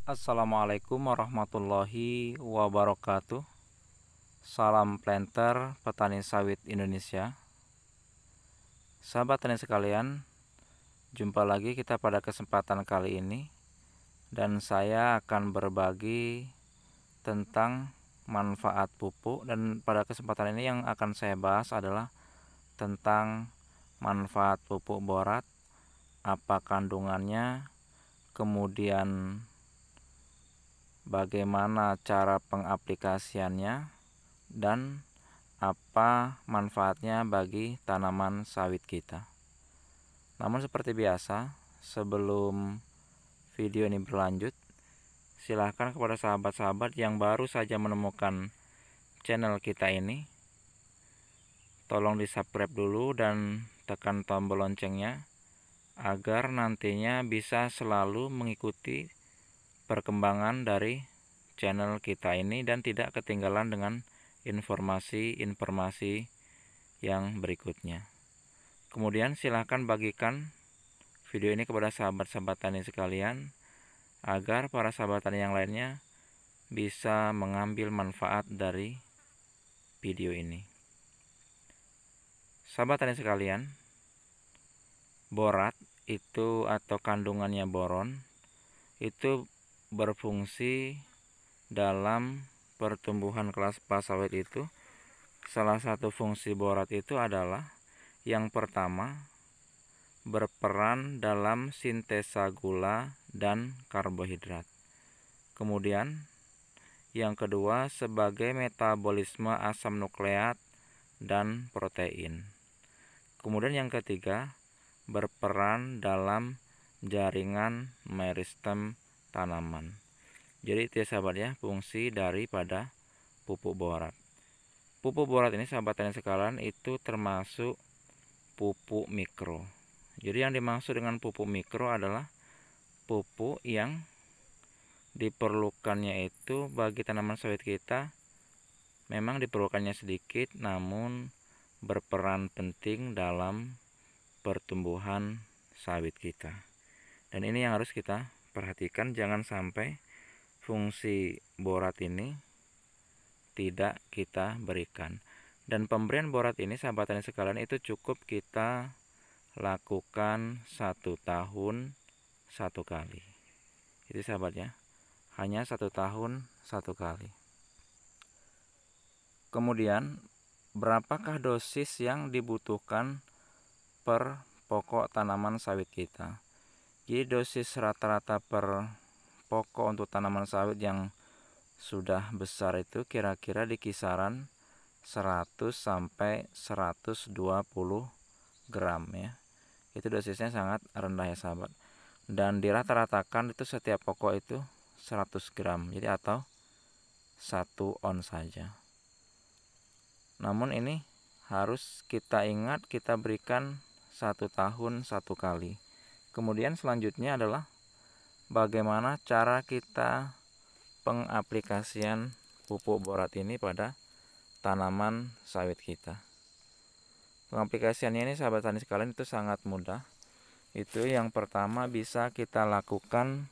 Assalamualaikum warahmatullahi wabarakatuh. Salam planter petani sawit Indonesia. Sahabat tani sekalian, jumpa lagi kita pada kesempatan kali ini, dan saya akan berbagi tentang manfaat pupuk. Dan pada kesempatan ini yang akan saya bahas adalah tentang manfaat pupuk borat, apa kandungannya, kemudian bagaimana cara pengaplikasiannya, dan apa manfaatnya bagi tanaman sawit kita. Namun seperti biasa, sebelum video ini berlanjut, silahkan kepada sahabat-sahabat yang baru saja menemukan channel kita ini, tolong di subscribe dulu dan tekan tombol loncengnya agar nantinya bisa selalu mengikuti perkembangan dari channel kita ini dan tidak ketinggalan dengan informasi-informasi yang berikutnya. Kemudian silahkan bagikan video ini kepada sahabat-sahabat tani sekalian agar para sahabat tani yang lainnya bisa mengambil manfaat dari video ini. Sahabat tani sekalian, borat itu atau kandungannya boron itu berfungsi dalam pertumbuhan kelapa sawit itu. Salah satu fungsi borat itu adalah yang pertama, berperan dalam sintesa gula dan karbohidrat. Kemudian yang kedua, sebagai metabolisme asam nukleat dan protein. Kemudian yang ketiga, berperan dalam jaringan meristem tanaman. Jadi itu ya sahabat ya, fungsi daripada pupuk borat. Pupuk borat ini sahabat tani sekalian itu termasuk pupuk mikro. Jadi yang dimaksud dengan pupuk mikro adalah pupuk yang diperlukannya itu bagi tanaman sawit kita memang diperlukannya sedikit, namun berperan penting dalam pertumbuhan sawit kita. Dan ini yang harus kita perhatikan, jangan sampai fungsi borat ini tidak kita berikan. Dan pemberian borat ini sahabat tani sekalian itu cukup kita lakukan 1 tahun 1 kali. Itu sahabatnya, hanya 1 tahun 1 kali. Kemudian berapakah dosis yang dibutuhkan per pokok tanaman sawit kita? Jadi dosis rata-rata per pokok untuk tanaman sawit yang sudah besar itu kira-kira di kisaran 100 sampai 120 gram ya. Itu dosisnya sangat rendah ya sahabat. Dan dirata-ratakan itu setiap pokok itu 100 gram. Jadi atau 1 on saja. Namun ini harus kita ingat, kita berikan 1 tahun 1 kali. Kemudian selanjutnya adalah bagaimana cara kita pengaplikasian pupuk borat ini pada tanaman sawit kita. Pengaplikasiannya ini sahabat tani sekalian itu sangat mudah. Itu yang pertama bisa kita lakukan,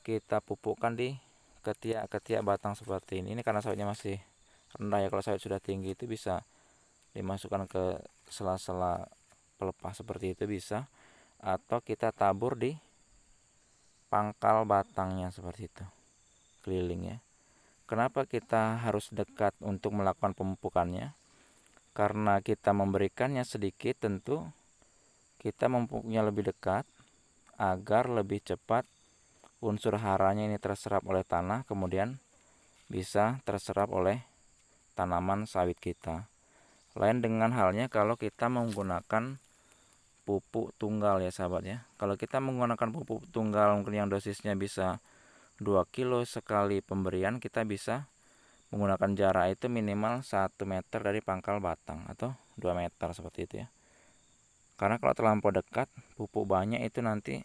kita pupukkan di ketiak-ketiak batang seperti ini. Ini karena sawitnya masih rendah ya. Kalau sawit sudah tinggi itu bisa dimasukkan ke sela-sela pelepah seperti itu bisa, atau kita tabur di pangkal batangnya seperti itu, keliling ya. Kenapa kita harus dekat untuk melakukan pemupukannya? Karena kita memberikannya sedikit, tentu kita memupuknya lebih dekat agar lebih cepat unsur haranya ini terserap oleh tanah, kemudian bisa terserap oleh tanaman sawit kita. Lain dengan halnya kalau kita menggunakan pupuk tunggal ya sahabat ya. Kalau kita menggunakan pupuk tunggal mungkin yang dosisnya bisa 2 kilo sekali pemberian, kita bisa menggunakan jarak itu minimal 1 meter dari pangkal batang atau 2 meter seperti itu ya. Karena kalau terlampau dekat, pupuk banyak itu nanti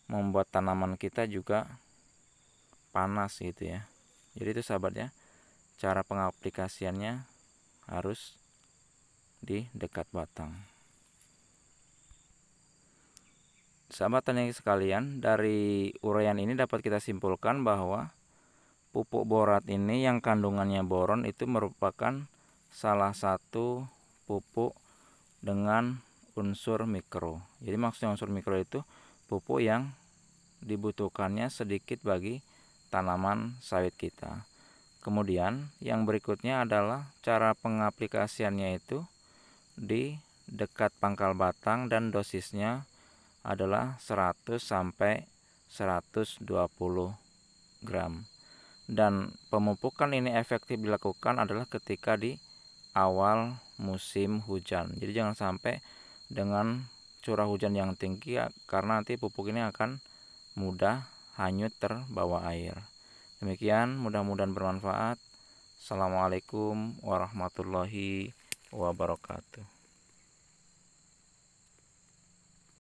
membuat tanaman kita juga panas gitu ya. Jadi itu sahabat ya, cara pengaplikasiannya harus di dekat batang. sahabat tani sekalian, dari uraian ini dapat kita simpulkan bahwa pupuk borat ini yang kandungannya boron itu merupakan salah satu pupuk dengan unsur mikro. Jadi maksudnya unsur mikro itu pupuk yang dibutuhkannya sedikit bagi tanaman sawit kita. Kemudian yang berikutnya adalah cara pengaplikasiannya itu di dekat pangkal batang dan dosisnya adalah 100 sampai 120 gram. Dan pemupukan ini efektif dilakukan adalah ketika di awal musim hujan. Jadi jangan sampai dengan curah hujan yang tinggi, karena nanti pupuk ini akan mudah hanyut terbawa air. Demikian, mudah-mudahan bermanfaat. Assalamualaikum warahmatullahi wabarakatuh.